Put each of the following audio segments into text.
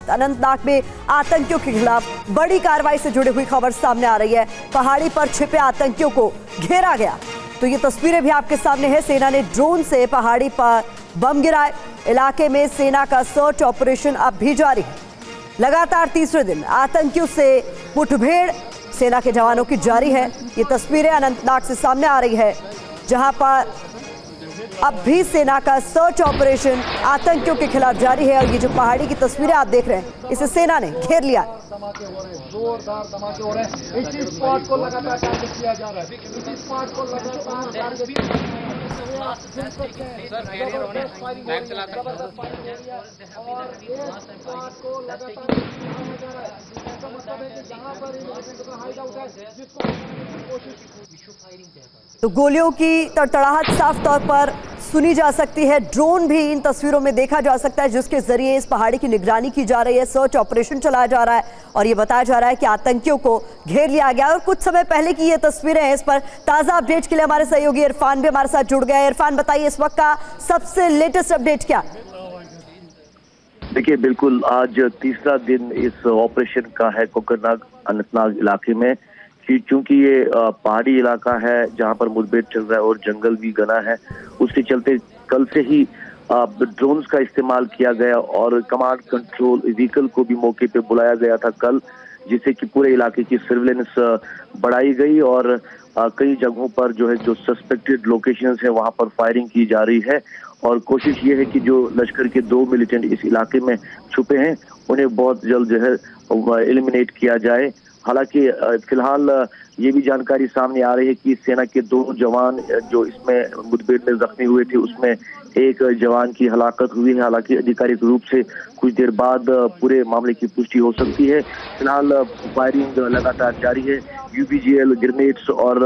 अनंतनाग में आतंकियों के खिलाफ बड़ी कार्रवाई से जुड़ी हुई खबर सामने आ रही है। पहाड़ी पर छिपे आतंकियों को घेरा गया। तो ये तस्वीरें भी आपके सामने है। सेना ने ड्रोन से पहाड़ी पर बम गिराए। इलाके में सेना का सर्च ऑपरेशन अब भी जारी है। लगातार तीसरे दिन आतंकियों से मुठभेड़ सेना के जवानों की जारी है। ये तस्वीरें अनंतनाग से सामने आ रही है, जहां पर अब भी सेना का सर्च ऑपरेशन आतंकियों के खिलाफ जारी है। और ये जो पहाड़ी की तस्वीरें आप देख रहे हैं, इसे सेना ने घेर लिया। धमाके हो रहे हैं, जोरदार धमाके हो रहे हैं। इसी स्पॉट को लगातार टारगेट किया जा रहा है। इसी स्पॉट को लगातार टारगेट किया जा रहा है। तो गोलियों की तड़तड़ाहट साफ तौर पर सुनी जा सकती है। ड्रोन भी इन तस्वीरों में देखा जा सकता है, जिसके जरिए इस पहाड़ी की निगरानी की जा रही है। सर्च ऑपरेशन चलाया जा रहा है और ये बताया जा रहा है कि आतंकियों को घेर लिया गया। और कुछ समय पहले की ये तस्वीरें हैं। इस पर ताजा अपडेट के लिए हमारे सहयोगी इरफान भी हमारे साथ जुड़ गए हैं। इरफान, बताइए इस वक्त का सबसे लेटेस्ट अपडेट क्या? देखिए, बिल्कुल आज तीसरा दिन इस ऑपरेशन का है कोकरनाग अनंतनाग इलाके में। क्योंकि ये पहाड़ी इलाका है जहां पर मुठभेड़ चल रहा है और जंगल भी घना है, उसके चलते कल से ही ड्रोन्स का इस्तेमाल किया गया और कमांड कंट्रोल व्हीकल को भी मौके पे बुलाया गया था कल, जिससे कि पूरे इलाके की सर्विलेंस बढ़ाई गई और कई जगहों पर जो सस्पेक्टेड लोकेशंस है वहां पर फायरिंग की जा रही है। और कोशिश ये है कि जो लश्कर के 2 मिलिटेंट इस इलाके में छुपे हैं उन्हें बहुत जल्द एलिमिनेट किया जाए। हालांकि फिलहाल ये भी जानकारी सामने आ रही है कि सेना के 2 जवान जो इसमें मुठभेड़ में जख्मी हुए थे, उसमें एक जवान की हलाकत हुई है। हालांकि आधिकारिक रूप से कुछ देर बाद पूरे मामले की पुष्टि हो सकती है। फिलहाल फायरिंग लगातार जारी है। यूबीजीएल ग्रेनेड्स और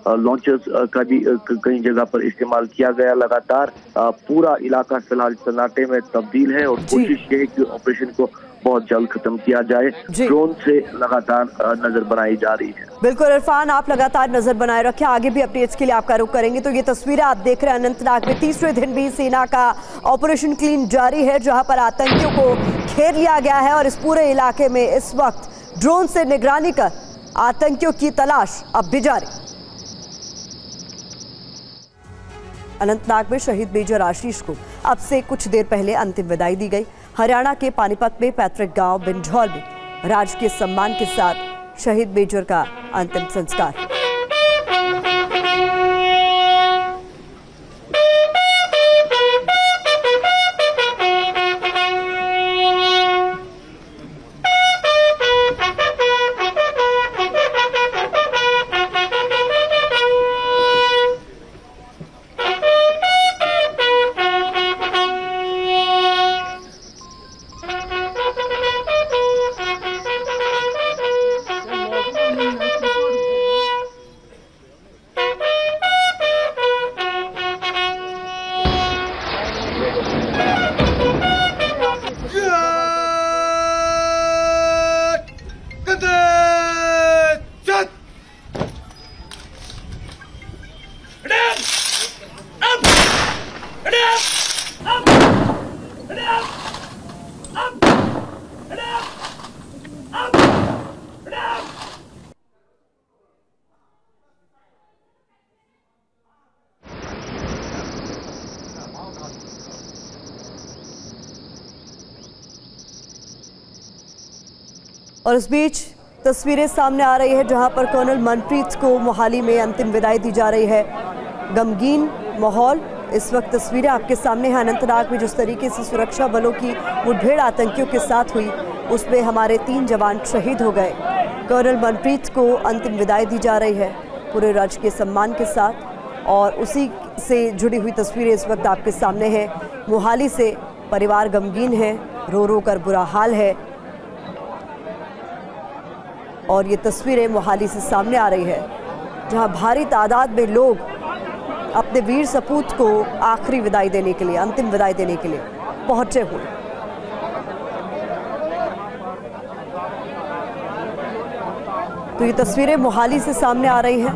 लॉन्चर्स का भी कई जगह पर इस्तेमाल किया गया। लगातार पूरा इलाका फिलहाल सन्नाटे में तब्दील है और कोशिश ये है कि ऑपरेशन को बहुत जल्द खत्म किया जाए। ड्रोन से लगातार नजर बनाई जा रही है। बिल्कुल इरफान, आप लगातार नजर बनाए रखें, आगे भी अपडेट्स के लिए आपका रुख करेंगे। तो ये तस्वीरें आप देख रहे हैं, अनंतनाग में तीसरे दिन भी सेना का ऑपरेशन क्लीन जारी है, जहां पर आतंकियों को घेर लिया गया है। और इस पूरे इलाके में इस वक्त ड्रोन से निगरानी कर आतंकियों की तलाश अब भी जारी। अनंतनाग में शहीद मेजर आशीष को अब से कुछ देर पहले अंतिम विदाई दी गई। हरियाणा के पानीपत में पैतृक गांव बिंझौल में राजकीय सम्मान के साथ शहीद मेजर का अंतिम संस्कार। और इस बीच तस्वीरें सामने आ रही है जहां पर कर्नल मनप्रीत को मोहाली में अंतिम विदाई दी जा रही है। गमगीन माहौल इस वक्त तस्वीरें आपके सामने हैं। अनंतनाग में जिस तरीके से सुरक्षा बलों की मुठभेड़ आतंकियों के साथ हुई, उसमें हमारे 3 जवान शहीद हो गए। कर्नल मनप्रीत को अंतिम विदाई दी जा रही है पूरे राजकीय सम्मान के साथ। और उसी से जुड़ी हुई तस्वीरें इस वक्त आपके सामने हैं। मोहाली से परिवार गमगीन है, रो रो कर बुरा हाल है। और ये तस्वीरें मोहाली से सामने आ रही है, जहां भारी तादाद में लोग अपने वीर सपूत को आखिरी विदाई देने के लिए, अंतिम विदाई देने के लिए पहुंचे हुए। तो ये तस्वीरें मोहाली से सामने आ रही हैं,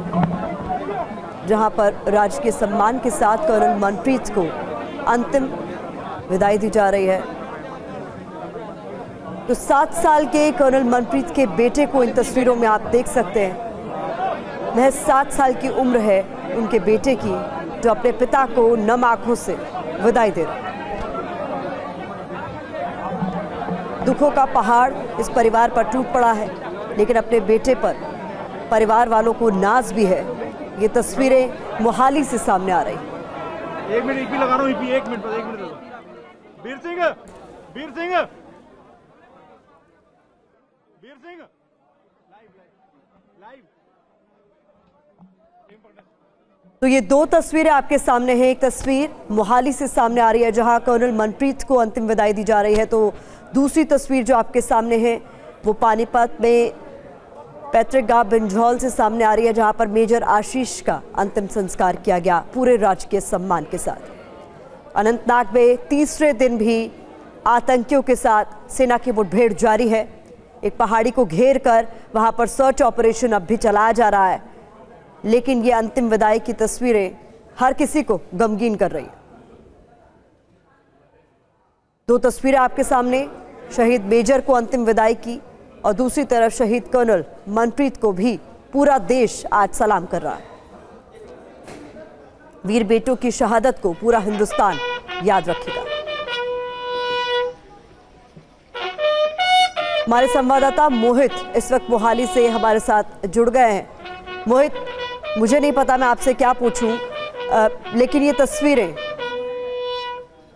जहां पर राजकीय सम्मान के साथ कर्नल मनप्रीत को अंतिम विदाई दी जा रही है। तो 7 साल के कर्नल मनप्रीत के बेटे को इन तस्वीरों में आप देख सकते हैं। महज 7 साल की उम्र है उनके बेटे की, जो अपने पिता को नम आंखों से विदाई दे रहा है। दुखों का पहाड़ इस परिवार पर टूट पड़ा है, लेकिन अपने बेटे पर परिवार वालों को नाज भी है। ये तस्वीरें मोहाली से सामने आ रही। एक मिनट ईपी लगा रहा हूँ, ईपी एक मिनट वीर सिंह लाइव। तो ये 2 तस्वीरें आपके सामने हैं। एक तस्वीर मोहाली से सामने आ रही है जहां कर्नल मनप्रीत को अंतिम विदाई दी जा रही है, तो दूसरी तस्वीर जो आपके सामने है वो पानीपत में पैतृक गांव बिंझौल से सामने आ रही है, जहां पर मेजर आशीष का अंतिम संस्कार किया गया पूरे राजकीय सम्मान के साथ। अनंतनाग में तीसरे दिन भी आतंकियों के साथ सेना की मुठभेड़ जारी है। एक पहाड़ी को घेर कर वहां पर सर्च ऑपरेशन अब भी चलाया जा रहा है, लेकिन ये अंतिम विदाई की तस्वीरें हर किसी को गमगीन कर रही है। 2 तस्वीरें आपके सामने, शहीद मेजर को अंतिम विदाई की और दूसरी तरफ शहीद कर्नल मनप्रीत को भी पूरा देश आज सलाम कर रहा है। वीर बेटों की शहादत को पूरा हिंदुस्तान याद रखेगा। हमारे संवाददाता मोहित इस वक्त मोहाली से हमारे साथ जुड़ गए हैं। मोहित, मुझे नहीं पता मैं आपसे क्या पूछूं, लेकिन ये तस्वीरें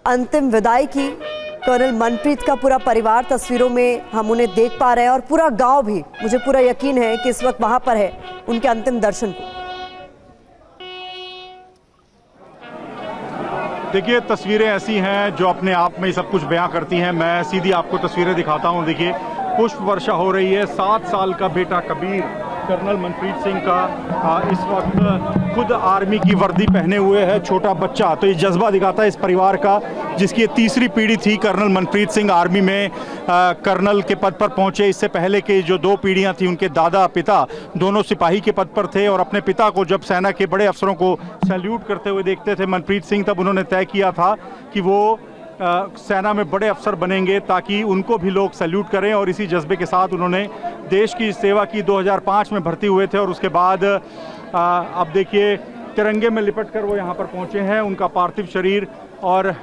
अंतिम विदाई की, कर्नल मनप्रीत का पूरा परिवार तस्वीरों में हम उन्हें देख पा रहे हैं और पूरा गांव भी, मुझे पूरा यकीन है कि इस वक्त वहां पर है उनके अंतिम दर्शन को। देखिए, तस्वीरें ऐसी हैं जो अपने आप में सब कुछ बयां करती हैं। मैं सीधी आपको तस्वीरें दिखाता हूं। देखिए, पुष्प वर्षा हो रही है। 7 साल का बेटा कबीर कर्नल मनप्रीत सिंह का इस वक्त खुद आर्मी की वर्दी पहने हुए है, छोटा बच्चा। तो ये जज्बा दिखाता है इस परिवार का, जिसकी ये तीसरी पीढ़ी थी। कर्नल मनप्रीत सिंह आर्मी में कर्नल के पद पर पहुंचे। इससे पहले के जो 2 पीढ़ियां थी, उनके दादा पिता दोनों सिपाही के पद पर थे और अपने पिता को जब सेना के बड़े अफसरों को सैल्यूट करते हुए देखते थे मनप्रीत सिंह, तब उन्होंने तय किया था कि वो सेना में बड़े अफसर बनेंगे ताकि उनको भी लोग सैल्यूट करें। और इसी जज्बे के साथ उन्होंने देश की सेवा की। 2005 में भर्ती हुए थे और उसके बाद अब देखिए तिरंगे में लिपट कर वो यहाँ पर पहुँचे हैं। उनका पार्थिव शरीर और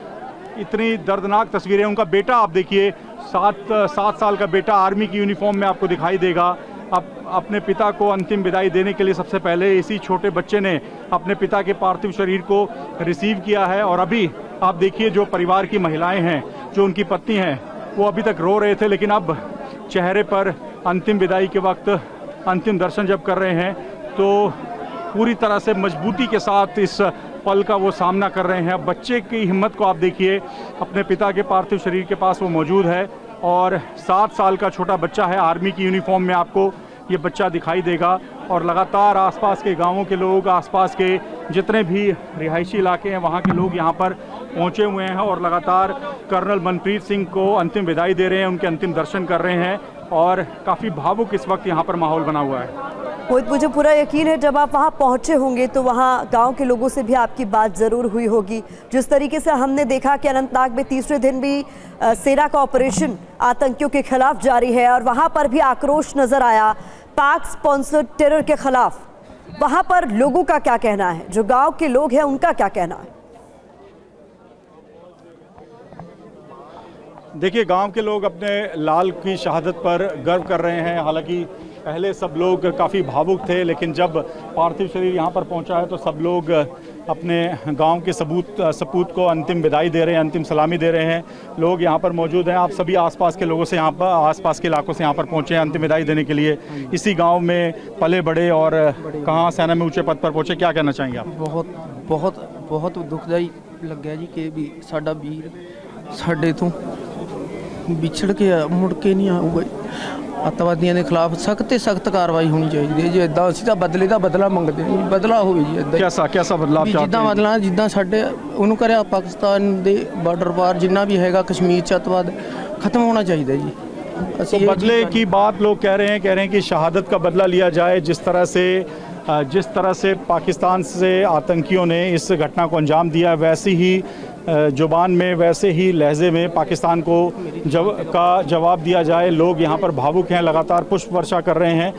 इतनी दर्दनाक तस्वीरें। उनका बेटा आप देखिए, 7 साल का बेटा आर्मी की यूनिफॉर्म में आपको दिखाई देगा। अब अपने पिता को अंतिम विदाई देने के लिए सबसे पहले इसी छोटे बच्चे ने अपने पिता के पार्थिव शरीर को रिसीव किया है। और अभी आप देखिए, जो परिवार की महिलाएं हैं, जो उनकी पत्नी हैं, वो अभी तक रो रहे थे, लेकिन अब चेहरे पर अंतिम विदाई के वक्त अंतिम दर्शन जब कर रहे हैं तो पूरी तरह से मजबूती के साथ इस पल का वो सामना कर रहे हैं। बच्चे की हिम्मत को आप देखिए, अपने पिता के पार्थिव शरीर के पास वो मौजूद है और 7 साल का छोटा बच्चा है। आर्मी की यूनिफॉर्म में आपको ये बच्चा दिखाई देगा। और लगातार आसपास के गांवों के लोग, आसपास के जितने भी रिहायशी इलाके हैं, वहाँ के लोग यहाँ पर पहुँचे हुए हैं और लगातार कर्नल मनप्रीत सिंह को अंतिम विदाई दे रहे हैं, उनके अंतिम दर्शन कर रहे हैं। और काफ़ी भावुक इस वक्त यहाँ पर माहौल बना हुआ है। मुझे पूरा यकीन है जब आप वहाँ पहुँचे होंगे तो वहाँ गांव के लोगों से भी आपकी बात ज़रूर हुई होगी। जिस तरीके से हमने देखा कि अनंतनाग में तीसरे दिन भी सेना का ऑपरेशन आतंकियों के खिलाफ जारी है और वहाँ पर भी आक्रोश नजर आया पाक स्पॉन्सर्ड टेरर के खिलाफ। वहाँ पर लोगों का क्या कहना है, जो गाँव के लोग हैं उनका क्या कहना है? देखिए, गांव के लोग अपने लाल की शहादत पर गर्व कर रहे हैं। हालांकि पहले सब लोग काफ़ी भावुक थे, लेकिन जब पार्थिव शरीर यहाँ पर पहुँचा है तो सब लोग अपने गांव के सपूत को अंतिम विदाई दे रहे हैं, अंतिम सलामी दे रहे हैं। लोग यहाँ पर मौजूद हैं। आप सभी आसपास के लोगों से, यहाँ पर आसपास के इलाकों से यहाँ पर पहुँचे हैं अंतिम विदाई देने के लिए। इसी गाँव में पले बड़े और कहाँ सेना में ऊँचे पद पर पहुँचे, क्या कहना चाहेंगे आप? बहुत बहुत बहुत दुखदाई लग गया जी कि भी साडा वीर साडे तो विछड़ के मुड़ के नहीं आऊगा। अतवादियों के खिलाफ सख्त कार्रवाई होनी चाहिए जी। इदा असीं तां बदले का बदला मंगते हैं, बदला हो जी। इदा कैसा बदलाव जिद्दां बदला जिद्दां साडे उन्होंने करिया पाकिस्तान के बार्डर पार जिन्ना भी हैगा कश्मीर च अतवाद खत्म होना चाहिए जी। तो बदले की बात लोग कह रहे हैं कि शहादत का बदला लिया जाए। जिस तरह से पाकिस्तान से आतंकियों ने इस घटना को अंजाम दिया, वैसी ही जुबान में वैसे ही लहजे में पाकिस्तान को जवाब दिया जाए। लोग यहाँ पर भावुक हैं, लगातार पुष्प वर्षा कर रहे हैं।